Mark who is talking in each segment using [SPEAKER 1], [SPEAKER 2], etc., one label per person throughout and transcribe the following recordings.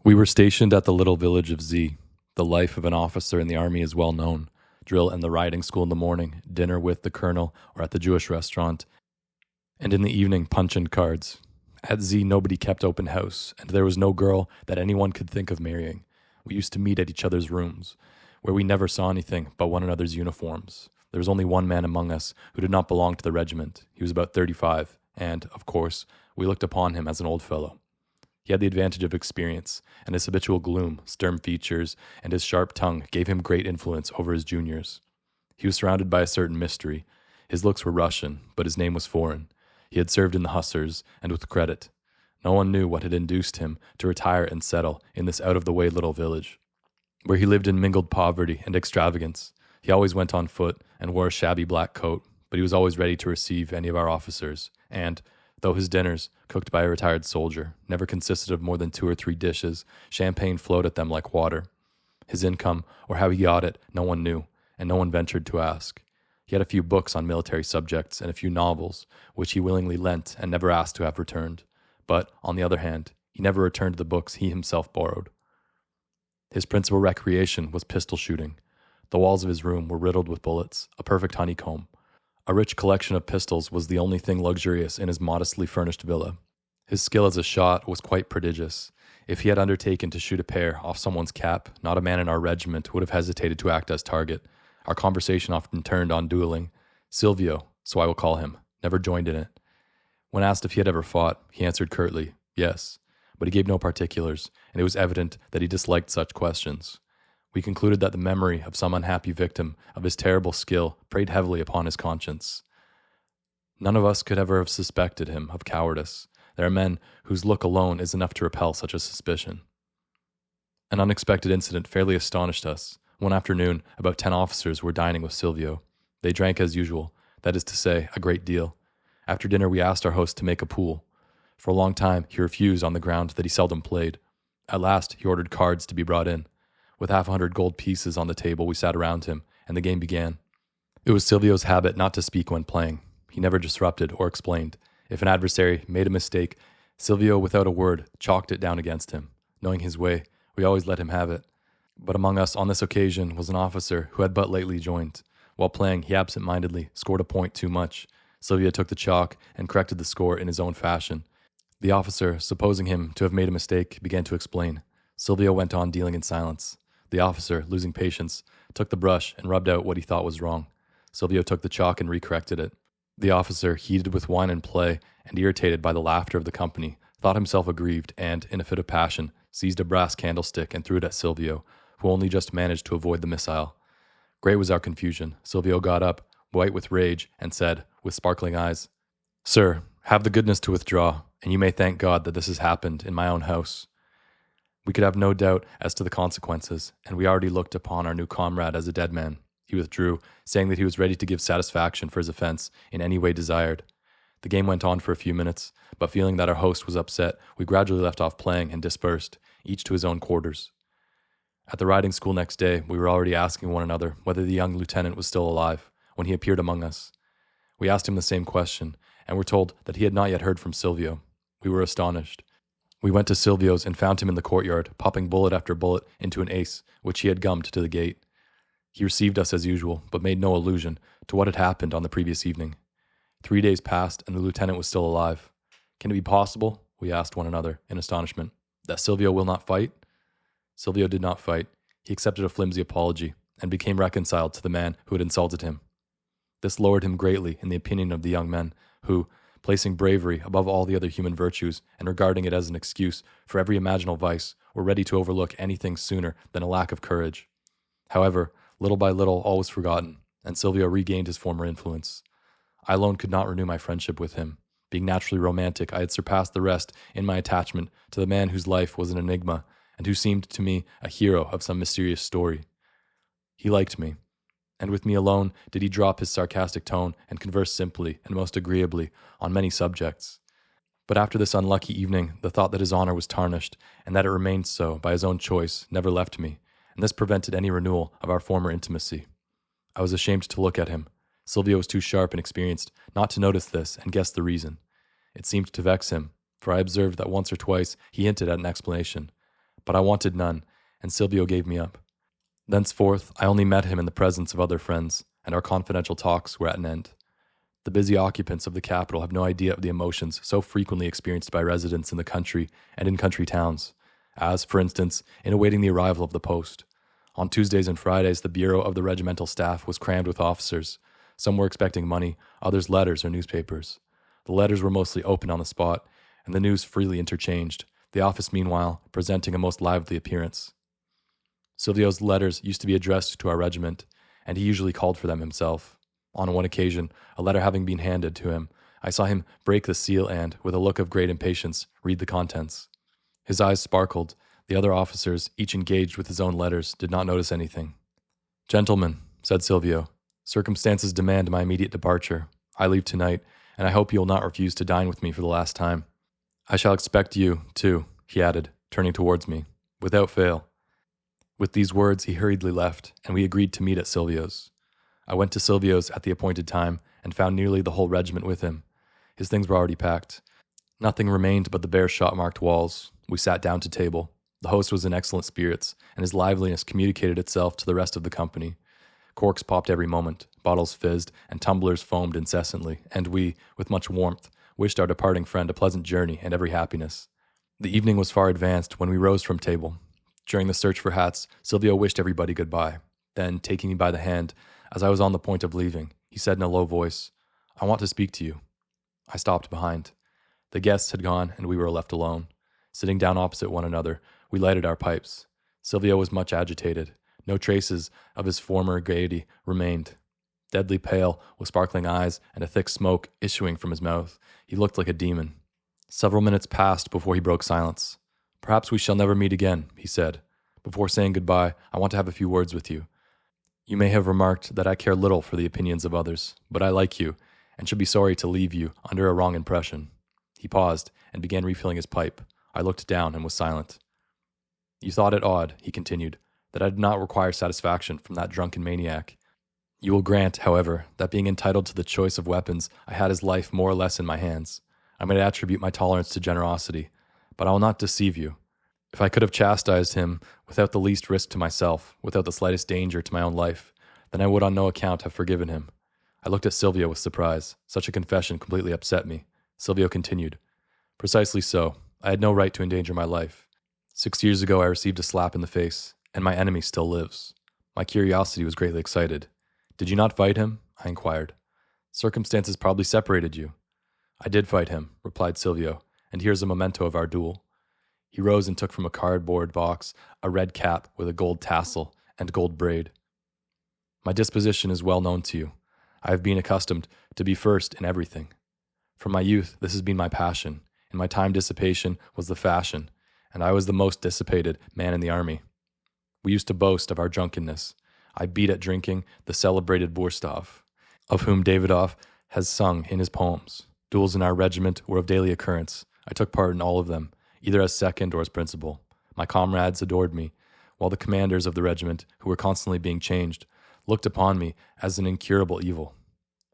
[SPEAKER 1] We were stationed at the little village of Z. The life of an officer in the army is well known. Drill in the riding school in the morning, dinner with the colonel or at the Jewish restaurant, and in the evening punch and cards. At Z, nobody kept open house, and there was no girl that anyone could think of marrying. We used to meet at each other's rooms, where we never saw anything but one another's uniforms. There was only one man among us who did not belong to the regiment. He was about 35, and, of course, we looked upon him as an old fellow. He had the advantage of experience, and his habitual gloom, stern features, and his sharp tongue gave him great influence over his juniors. He was surrounded by a certain mystery. His looks were Russian, but his name was foreign. He had served in the hussars, and with credit. No one knew what had induced him to retire and settle in this out-of-the-way little village, where he lived in mingled poverty and extravagance. He always went on foot and wore a shabby black coat, but he was always ready to receive any of our officers, and, though his dinners, cooked by a retired soldier, never consisted of more than 2 or 3 dishes, champagne flowed at them like water. His income, or how he got it, no one knew, and no one ventured to ask. He had a few books on military subjects and a few novels, which he willingly lent and never asked to have returned. But, on the other hand, he never returned the books he himself borrowed. His principal recreation was pistol shooting. The walls of his room were riddled with bullets, a perfect honeycomb. A rich collection of pistols was the only thing luxurious in his modestly furnished villa. His skill as a shot was quite prodigious. If he had undertaken to shoot a pair off someone's cap, not a man in our regiment would have hesitated to act as target. Our conversation often turned on dueling. Sylvio, so I will call him, never joined in it. When asked if he had ever fought, he answered curtly, yes, but he gave no particulars, and it was evident that he disliked such questions. We concluded that the memory of some unhappy victim of his terrible skill preyed heavily upon his conscience. None of us could ever have suspected him of cowardice. There are men whose look alone is enough to repel such a suspicion. An unexpected incident fairly astonished us. One afternoon, about 10 officers were dining with Sylvio. They drank as usual, that is to say, a great deal. After dinner, we asked our host to make a pool. For a long time, he refused on the ground that he seldom played. At last, he ordered cards to be brought in. With 100 gold pieces on the table, we sat around him, and the game began. It was Silvio's habit not to speak when playing. He never disrupted or explained. If an adversary made a mistake, Sylvio, without a word, chalked it down against him. Knowing his way, we always let him have it. But among us on this occasion was an officer who had but lately joined. While playing, he absent-mindedly scored a point too much. Sylvio took the chalk and corrected the score in his own fashion. The officer, supposing him to have made a mistake, began to explain. Sylvio went on dealing in silence. The officer, losing patience, took the brush and rubbed out what he thought was wrong. Sylvio took the chalk and recorrected it. The officer, heated with wine and play, and irritated by the laughter of the company, thought himself aggrieved and, in a fit of passion, seized a brass candlestick and threw it at Sylvio, who only just managed to avoid the missile. Great was our confusion. Sylvio got up, white with rage, and said, with sparkling eyes, "Sir, have the goodness to withdraw, and you may thank God that this has happened in my own house." We could have no doubt as to the consequences, and we already looked upon our new comrade as a dead man. He withdrew, saying that he was ready to give satisfaction for his offense in any way desired. The game went on for a few minutes, but feeling that our host was upset, we gradually left off playing and dispersed, each to his own quarters. At the riding school next day, we were already asking one another whether the young lieutenant was still alive, when he appeared among us. We asked him the same question, and were told that he had not yet heard from Sylvio. We were astonished. We went to Silvio's and found him in the courtyard, popping bullet after bullet into an ace, which he had gummed to the gate. He received us as usual, but made no allusion to what had happened on the previous evening. 3 days passed, and the lieutenant was still alive. Can it be possible, we asked one another, in astonishment, that Sylvio will not fight? Sylvio did not fight. He accepted a flimsy apology, and became reconciled to the man who had insulted him. This lowered him greatly in the opinion of the young men, who, placing bravery above all the other human virtues, and regarding it as an excuse for every imaginable vice, were ready to overlook anything sooner than a lack of courage. However, little by little all was forgotten, and Sylvio regained his former influence. I alone could not renew my friendship with him. Being naturally romantic, I had surpassed the rest in my attachment to the man whose life was an enigma, and who seemed to me a hero of some mysterious story. He liked me, and with me alone did he drop his sarcastic tone and converse simply and most agreeably on many subjects. But after this unlucky evening, the thought that his honor was tarnished, and that it remained so by his own choice, never left me, and this prevented any renewal of our former intimacy. I was ashamed to look at him. Sylvio was too sharp and experienced not to notice this and guess the reason. It seemed to vex him, for I observed that once or twice he hinted at an explanation. but I wanted none, and Silvio gave me up. Thenceforth, I only met him in the presence of other friends, and our confidential talks were at an end. The busy occupants of the capital have no idea of the emotions so frequently experienced by residents in the country and in country towns, as, for instance, in awaiting the arrival of the post. On Tuesdays and Fridays, the bureau of the regimental staff was crammed with officers. Some were expecting money, others letters or newspapers. The letters were mostly opened on the spot, and the news freely interchanged, the office meanwhile presenting a most lively appearance. Silvio's letters used to be addressed to our regiment, and he usually called for them himself. On one occasion, a letter having been handed to him, I saw him break the seal and, with a look of great impatience, read the contents. His eyes sparkled. The other officers, each engaged with his own letters, did not notice anything. "Gentlemen," said Silvio, "circumstances demand my immediate departure. I leave tonight, and I hope you will not refuse to dine with me for the last time. I shall expect you, too," he added, turning towards me, "without fail." With these words, he hurriedly left, and we agreed to meet at Silvio's. I went to Silvio's at the appointed time, and found nearly the whole regiment with him. His things were already packed. Nothing remained but the bare shot-marked walls. We sat down to table. The host was in excellent spirits, and his liveliness communicated itself to the rest of the company. Corks popped every moment, bottles fizzed, and tumblers foamed incessantly, and we, with much warmth, wished our departing friend a pleasant journey and every happiness. The evening was far advanced when we rose from table. During the search for hats, Silvio wished everybody goodbye. Then, taking me by the hand, as I was on the point of leaving, he said in a low voice, "I want to speak to you." I stopped behind. The guests had gone, and we were left alone. Sitting down opposite one another, we lighted our pipes. Silvio was much agitated. No traces of his former gaiety remained. Deadly pale, with sparkling eyes and a thick smoke issuing from his mouth, he looked like a demon. Several minutes passed before he broke silence. "Perhaps we shall never meet again," he said. "Before saying goodbye, I want to have a few words with you. You may have remarked that I care little for the opinions of others, but I like you, and should be sorry to leave you under a wrong impression." He paused and began refilling his pipe. I looked down and was silent. "You thought it odd," he continued, "that I did not require satisfaction from that drunken maniac. You will grant, however, that being entitled to the choice of weapons, I had his life more or less in my hands. I might attribute my tolerance to generosity, but I will not deceive you. If I could have chastised him without the least risk to myself, without the slightest danger to my own life, then I would on no account have forgiven him." I looked at Sylvio with surprise. Such a confession completely upset me. Sylvio continued, "Precisely so. I had no right to endanger my life. 6 years ago I received a slap in the face, and my enemy still lives. My curiosity was greatly excited. 'Did you not fight him?' I inquired. 'Circumstances probably separated you.' 'I did fight him,' replied Silvio, 'and here's a memento of our duel.' He rose and took from a cardboard box a red cap with a gold tassel and gold braid. 'My disposition is well known to you. I have been accustomed to be first in everything. From my youth this has been my passion. In my time dissipation was the fashion, and I was the most dissipated man in the army. We used to boast of our drunkenness. I beat at drinking the celebrated Burstov, of whom Davidoff has sung in his poems. Duels in our regiment were of daily occurrence. I took part in all of them, either as second or as principal. My comrades adored me, while the commanders of the regiment, who were constantly being changed, looked upon me as an incurable evil.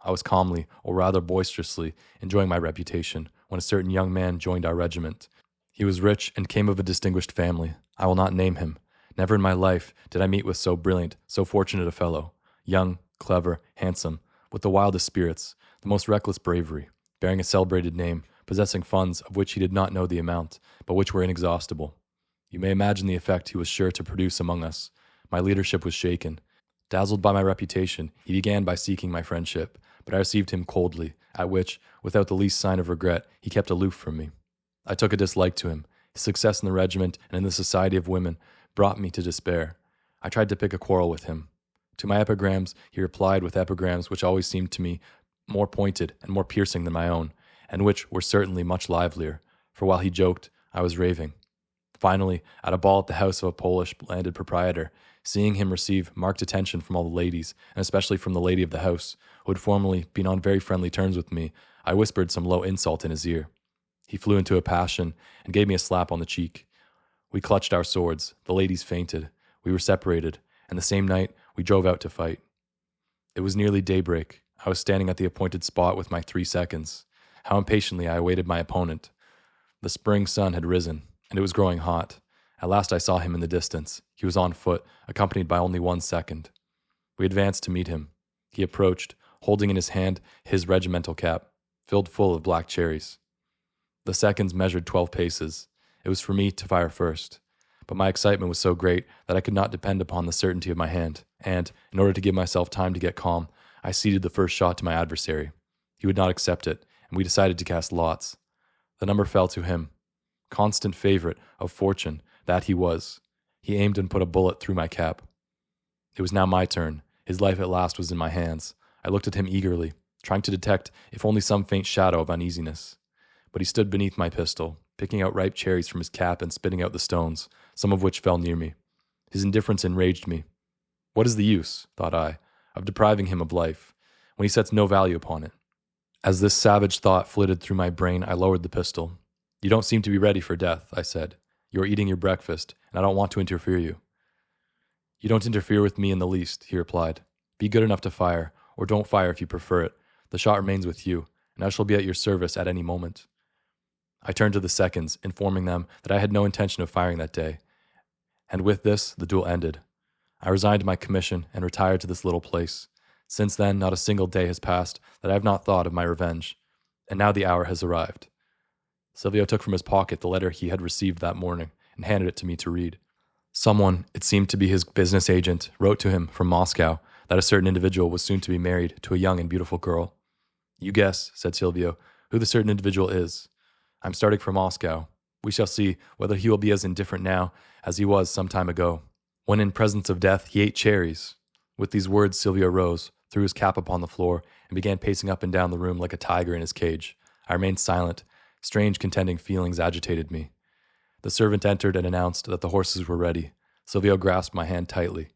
[SPEAKER 1] I was calmly, or rather boisterously, enjoying my reputation when a certain young man joined our regiment. He was rich and came of a distinguished family. I will not name him. Never in my life did I meet with so brilliant, so fortunate a fellow. Young, clever, handsome, with the wildest spirits, the most reckless bravery, bearing a celebrated name, possessing funds of which he did not know the amount, but which were inexhaustible. You may imagine the effect he was sure to produce among us. My leadership was shaken. Dazzled by my reputation, he began by seeking my friendship, but I received him coldly, at which, without the least sign of regret, he kept aloof from me. I took a dislike to him. His success in the regiment and in the society of women brought me to despair. I tried to pick a quarrel with him. To my epigrams, he replied with epigrams which always seemed to me more pointed and more piercing than my own, and which were certainly much livelier, for while he joked, I was raving. Finally, at a ball at the house of a Polish landed proprietor, seeing him receive marked attention from all the ladies, and especially from the lady of the house, who had formerly been on very friendly terms with me, I whispered some low insult in his ear. He flew into a passion and gave me a slap on the cheek. We clutched our swords, the ladies fainted, we were separated, and the same night we drove out to fight. It was nearly daybreak. I was standing at the appointed spot with my 3 seconds. How impatiently I awaited my opponent. The spring sun had risen, and it was growing hot. At last I saw him in the distance. He was on foot, accompanied by only one second. We advanced to meet him. He approached, holding in his hand his regimental cap, filled full of black cherries. The seconds measured 12 paces. It was for me to fire first. But my excitement was so great that I could not depend upon the certainty of my hand, and, in order to give myself time to get calm, I ceded the first shot to my adversary. He would not accept it, and we decided to cast lots. The number fell to him. Constant favorite of fortune, that he was. He aimed and put a bullet through my cap. It was now my turn. His life at last was in my hands. I looked at him eagerly, trying to detect if only some faint shadow of uneasiness. But he stood beneath my pistol, picking out ripe cherries from his cap and spitting out the stones, some of which fell near me. His indifference enraged me. What is the use, thought I, of depriving him of life, when he sets no value upon it? As this savage thought flitted through my brain, I lowered the pistol. You don't seem to be ready for death, I said. You are eating your breakfast, and I don't want to interfere you. You don't interfere with me in the least, he replied. Be good enough to fire, or don't fire if you prefer it. The shot remains with you, and I shall be at your service at any moment. I turned to the seconds, informing them that I had no intention of firing that day. And with this, the duel ended. I resigned my commission and retired to this little place. Since then, not a single day has passed that I have not thought of my revenge. And now the hour has arrived. Sylvio took from his pocket the letter he had received that morning and handed it to me to read. Someone, it seemed to be his business agent, wrote to him from Moscow that a certain individual was soon to be married to a young and beautiful girl. You guess, said Silvio, who the certain individual is. I'm starting for Moscow. We shall see whether he will be as indifferent now as he was some time ago, when in presence of death he ate cherries. With these words, Sylvio rose, threw his cap upon the floor, and began pacing up and down the room like a tiger in his cage. I remained silent. Strange contending feelings agitated me. The servant entered and announced that the horses were ready. Sylvio grasped my hand tightly.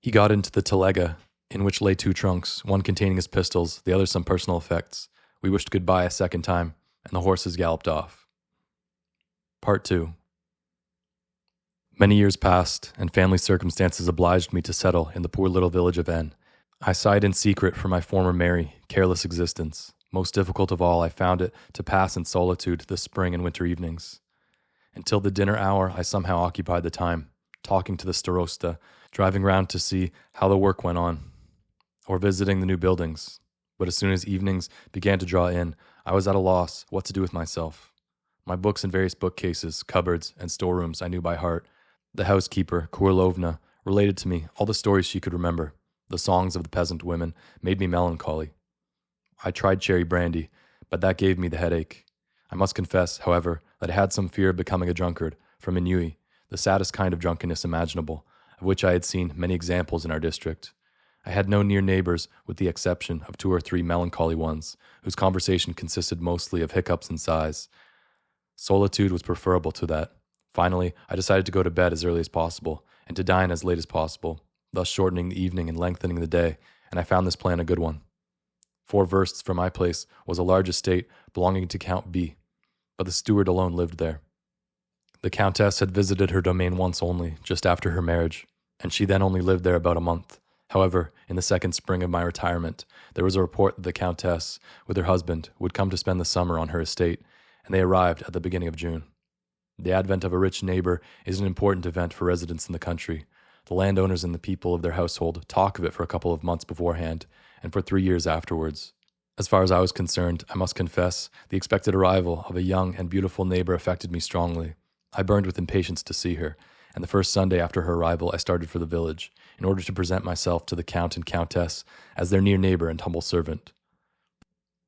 [SPEAKER 1] He got into the telega, in which lay 2 trunks, one containing his pistols, the other some personal effects. We wished goodbye a second time, and the horses galloped off. Part 2. Many years passed, and family circumstances obliged me to settle in the poor little village of N. I sighed in secret for my former merry, careless existence. Most difficult of all, I found it to pass in solitude the spring and winter evenings. Until the dinner hour, I somehow occupied the time, talking to the starosta, driving round to see how the work went on, or visiting the new buildings. But as soon as evenings began to draw in, I was at a loss what to do with myself. My books in various bookcases, cupboards, and storerooms I knew by heart. The housekeeper, Kurilovna, related to me all the stories she could remember. The songs of the peasant women made me melancholy. I tried cherry brandy, but that gave me the headache. I must confess, however, that I had some fear of becoming a drunkard, from ennui, the saddest kind of drunkenness imaginable, of which I had seen many examples in our district. I had no near neighbors, with the exception of 2 or 3 melancholy ones, whose conversation consisted mostly of hiccups and sighs. Solitude was preferable to that. Finally, I decided to go to bed as early as possible, and to dine as late as possible, thus shortening the evening and lengthening the day, and I found this plan a good one. 4 versts from my place was a large estate belonging to Count B, but the steward alone lived there. The Countess had visited her domain once only, just after her marriage, and she then only lived there about a month. However, in the second spring of my retirement, there was a report that the Countess, with her husband, would come to spend the summer on her estate, and they arrived at the beginning of June. The advent of a rich neighbor is an important event for residents in the country. The landowners and the people of their household talk of it for a couple of months beforehand, and for 3 years afterwards. As far as I was concerned, I must confess, the expected arrival of a young and beautiful neighbor affected me strongly. I burned with impatience to see her, and the first Sunday after her arrival I started for the village, in order to present myself to the Count and Countess as their near neighbor and humble servant.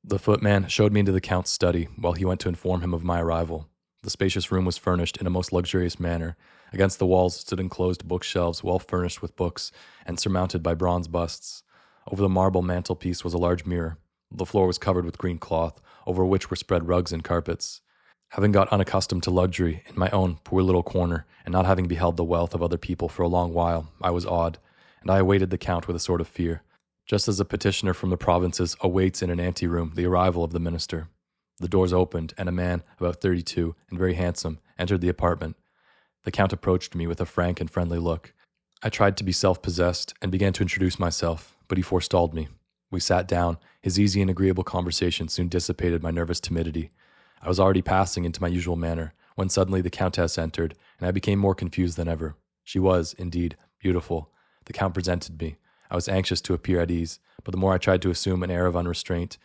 [SPEAKER 1] The footman showed me into the Count's study, while he went to inform him of my arrival. The spacious room was furnished in a most luxurious manner. Against the walls stood enclosed bookshelves well furnished with books and surmounted by bronze busts. Over the marble mantelpiece was a large mirror. The floor was covered with green cloth, over which were spread rugs and carpets. Having got unaccustomed to luxury in my own poor little corner, and not having beheld the wealth of other people for a long while, I was awed, and I awaited the Count with a sort of fear, just as a petitioner from the provinces awaits in an anteroom the arrival of the minister. The doors opened, and a man, about 32, and very handsome, entered the apartment. The Count approached me with a frank and friendly look. I tried to be self-possessed, and began to introduce myself, but he forestalled me. We sat down. His easy and agreeable conversation soon dissipated my nervous timidity. I was already passing into my usual manner, when suddenly the Countess entered, and I became more confused than ever. She was, indeed, beautiful. The Count presented me. I was anxious to appear at ease, but the more I tried to assume an air of unrestraint,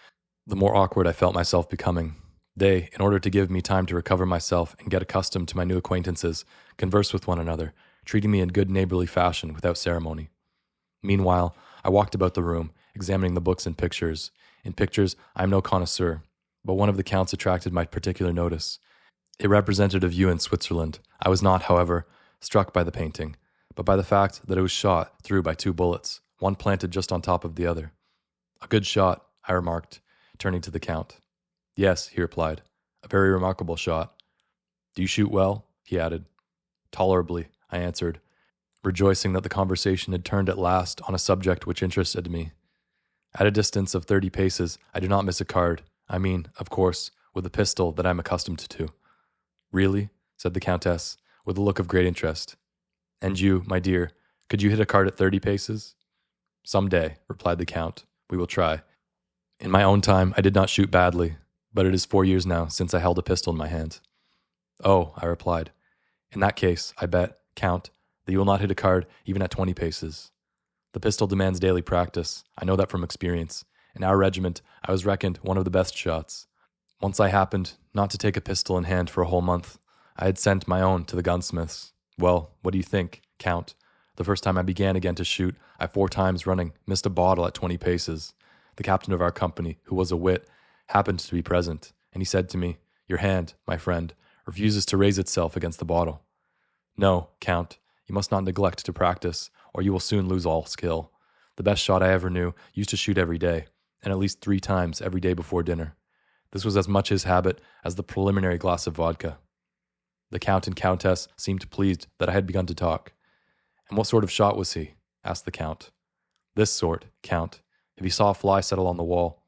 [SPEAKER 1] the more awkward I felt myself becoming. They, in order to give me time to recover myself and get accustomed to my new acquaintances, conversed with one another, treating me in good neighborly fashion without ceremony. Meanwhile, I walked about the room, examining the books and pictures. In pictures, I am no connoisseur, but one of the Count's attracted my particular notice. It represented a view in Switzerland. I was not, however, struck by the painting, but by the fact that it was shot through by 2 bullets, one planted just on top of the other. "A good shot," I remarked, turning to the Count. "Yes," he replied, "a very remarkable shot." "Do you shoot well?" he added. "Tolerably," I answered, rejoicing that the conversation had turned at last on a subject which interested me. "At a distance of 30 paces, I do not miss a card. I mean, of course, with a pistol that I am accustomed to." "Really?" said the Countess, with a look of great interest. "And you, my dear, could you hit a card at 30 paces?" "Some day," replied the Count. "We will try. In my own time, I did not shoot badly, but it is 4 years now since I held a pistol in my hand." "Oh," I replied. "In that case, I bet, Count, that you will not hit a card even at 20 paces. The pistol demands daily practice. I know that from experience. In our regiment, I was reckoned one of the best shots. Once I happened not to take a pistol in hand for a whole month. I had sent my own to the gunsmith's. Well, what do you think, Count? The first time I began again to shoot, I 4 times running missed a bottle at 20 paces. The captain of our company, who was a wit, happened to be present, and he said to me, 'Your hand, my friend, refuses to raise itself against the bottle.' No, Count, you must not neglect to practice, or you will soon lose all skill. The best shot I ever knew used to shoot every day, and at least 3 times every day before dinner. This was as much his habit as the preliminary glass of vodka." The Count and Countess seemed pleased that I had begun to talk. "And what sort of shot was he?" asked the Count. "This sort, Count. If he saw a fly settle on the wall.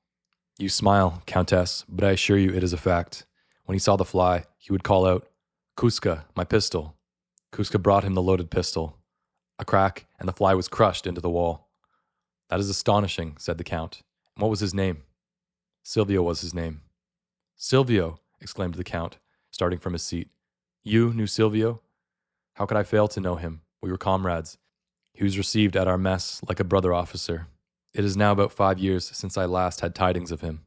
[SPEAKER 1] You smile, Countess, but I assure you it is a fact. When he saw the fly, he would call out, 'Kuska, my pistol.' Kuska brought him the loaded pistol. A crack, and the fly was crushed into the wall." "That is astonishing," said the Count. "And what was his name?" "Sylvio was his name." "Sylvio!" exclaimed the Count, starting from his seat. "You knew Sylvio?" "How could I fail to know him? We were comrades. He was received at our mess like a brother officer. It is now about 5 years since I last had tidings of him."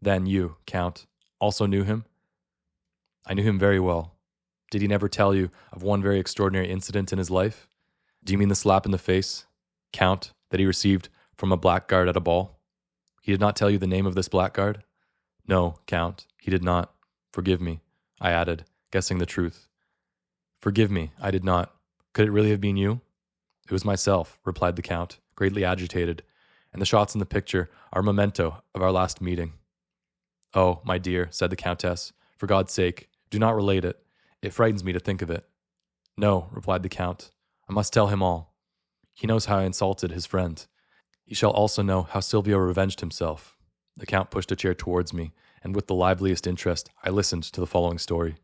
[SPEAKER 1] "Then you, Count, also knew him?" "I knew him very well." "Did he never tell you of one very extraordinary incident in his life?" "Do you mean the slap in the face, Count, that he received from a blackguard at a ball?" "He did not tell you the name of this blackguard?" "No, Count, he did not. Forgive me," I added, guessing the truth. "Forgive me, I did not. Could it really have been you?" "It was myself," replied the Count, greatly agitated, "and the shots in the picture are a memento of our last meeting." "Oh, my dear," said the Countess, "for God's sake, do not relate it. It frightens me to think of it." "No," replied the Count, "I must tell him all. He knows how I insulted his friend. He shall also know how Sylvio revenged himself." The Count pushed a chair towards me, and with the liveliest interest, I listened to the following story.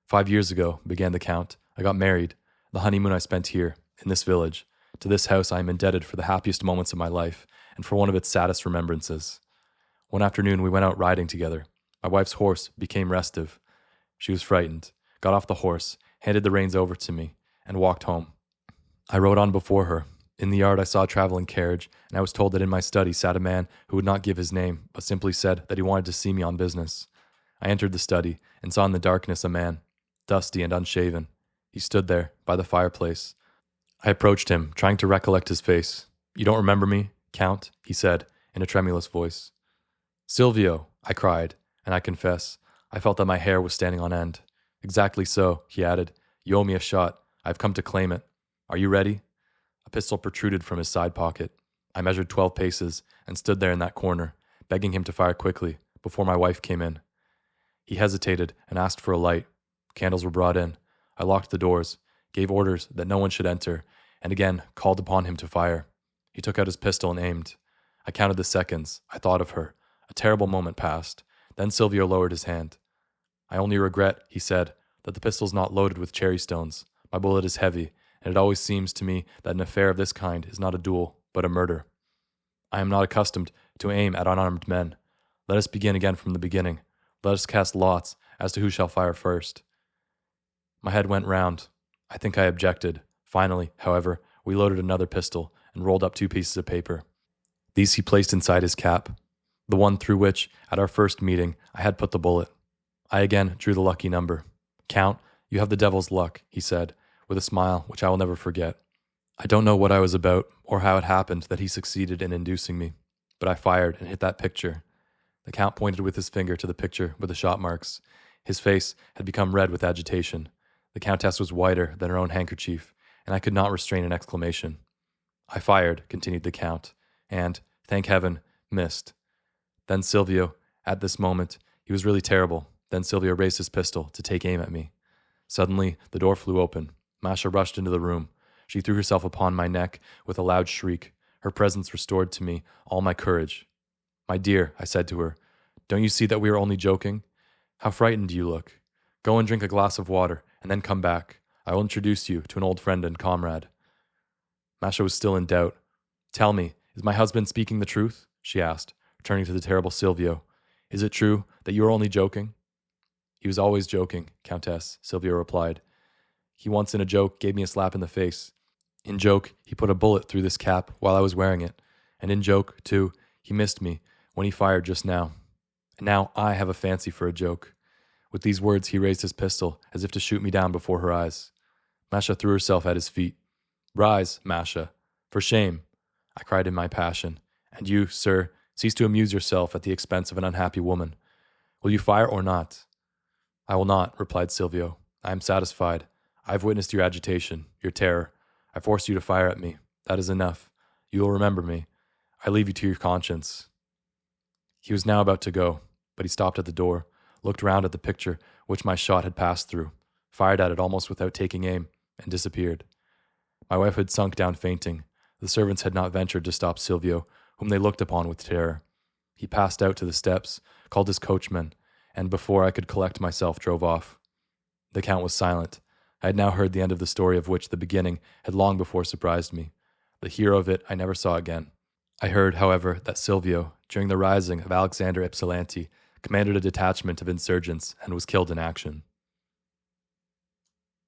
[SPEAKER 1] "5 years ago," began the Count, "I got married. The honeymoon I spent here, in this village. To this house I am indebted for the happiest moments of my life, and for one of its saddest remembrances. One afternoon we went out riding together. My wife's horse became restive. She was frightened, got off the horse, handed the reins over to me, and walked home. I rode on before her. In the yard I saw a traveling carriage, and I was told that in my study sat a man who would not give his name, but simply said that he wanted to see me on business. I entered the study, and saw in the darkness a man, dusty and unshaven. He stood there, by the fireplace. I approached him, trying to recollect his face. "You don't remember me, Count?" he said, in a tremulous voice. "Sylvio," I cried, and I confess, I felt that my hair was standing on end. "Exactly so," he added. "You owe me a shot. I have come to claim it. Are you ready?" A pistol protruded from his side pocket. I measured 12 paces, and stood there in that corner, begging him to fire quickly, before my wife came in. He hesitated, and asked for a light. Candles were brought in. I locked the doors, gave orders that no one should enter, and again called upon him to fire. He took out his pistol and aimed. I counted the seconds. I thought of her. A terrible moment passed. Then Sylvio lowered his hand. "I only regret," he said, "that the pistol's not loaded with cherry stones. My bullet is heavy, and it always seems to me that an affair of this kind is not a duel, but a murder. I am not accustomed to aim at unarmed men. Let us begin again from the beginning. Let us cast lots as to who shall fire first." My head went round. I think I objected. Finally, however, we loaded another pistol and rolled up 2 pieces of paper. These he placed inside his cap, the one through which, at our first meeting, I had put the bullet. I again drew the lucky number. "Count, you have the devil's luck," he said, with a smile which I will never forget. I don't know what I was about or how it happened that he succeeded in inducing me, but I fired and hit that picture. The Count pointed with his finger to the picture with the shot marks. His face had become red with agitation. The Countess was whiter than her own handkerchief, and I could not restrain an exclamation. I fired, continued the Count, and, thank heaven, missed. Then Sylvio, at this moment, he was really terrible. Then Sylvio raised his pistol to take aim at me. Suddenly, the door flew open. Masha rushed into the room. She threw herself upon my neck with a loud shriek. Her presence restored to me all my courage. "My dear," I said to her, "don't you see that we are only joking? How frightened you look. Go and drink a glass of water, and then come back. I will introduce you to an old friend and comrade." Masha was still in doubt. "Tell me, is my husband speaking the truth?" she asked, turning to the terrible Silvio. "Is it true that you are only joking?" "He was always joking, Countess," Sylvio replied. "He once in a joke gave me a slap in the face. In joke, he put a bullet through this cap while I was wearing it. And in joke, too, he missed me when he fired just now. And now I have a fancy for a joke." With these words, he raised his pistol as if to shoot me down before her eyes. Masha threw herself at his feet. "Rise, Masha. For shame," I cried in my passion. "And you, sir, cease to amuse yourself at the expense of an unhappy woman. Will you fire or not?" "I will not," replied Silvio. "I am satisfied. I have witnessed your agitation, your terror. I forced you to fire at me. That is enough. You will remember me. I leave you to your conscience." He was now about to go, but he stopped at the door, looked round at the picture which my shot had passed through, fired at it almost without taking aim, and disappeared. My wife had sunk down fainting. The servants had not ventured to stop Silvio, whom they looked upon with terror. He passed out to the steps, called his coachman, and before I could collect myself, drove off. The Count was silent. I had now heard the end of the story of which the beginning had long before surprised me. The hero of it I never saw again. I heard, however, that Silvio, during the rising of Aleksandr Ypsilanti, commanded a detachment of insurgents and was killed in action.